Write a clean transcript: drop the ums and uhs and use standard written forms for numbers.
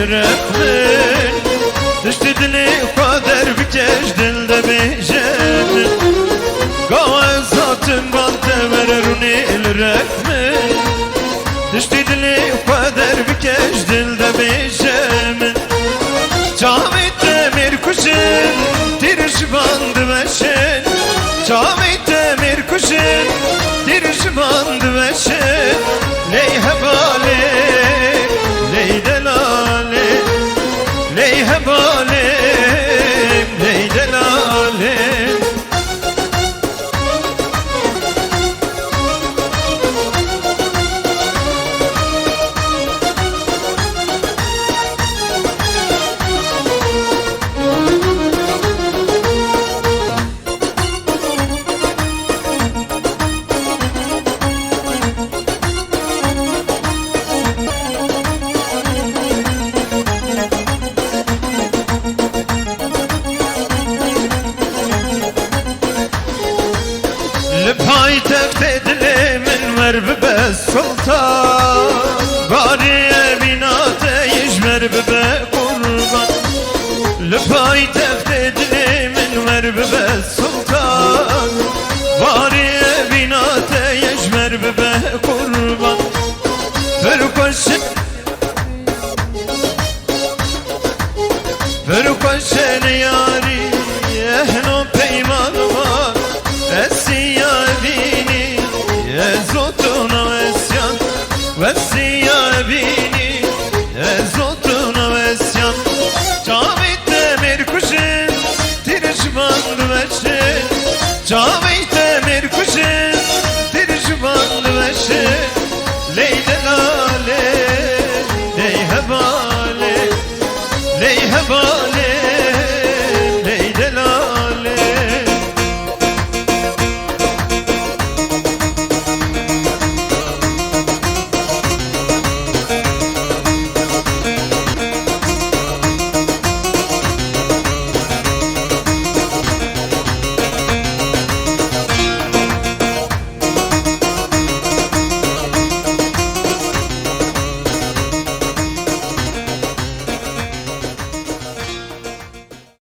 الرحمن تشتد لي قدر بكش دل دبيجن قوازات بانت ورروني الرحمن تشتد لي قدر بكش دل دبيجن جامي تمر كشن ترش باند وشن جامي تمر كشن ترش باند وشن ليه بالي ليه دلالي ليه بالي ليه دلالي لبهاي تفتدلي من ورب بالسلطان باري بنات يجمر بقربان لبهاي تفتدلي من ورب بالسلطان باري بنات يجمر بقربان فرقشن ياري اهنو پیمان var Esiyabini Ezotuna esyan Vesiyabini Ezotuna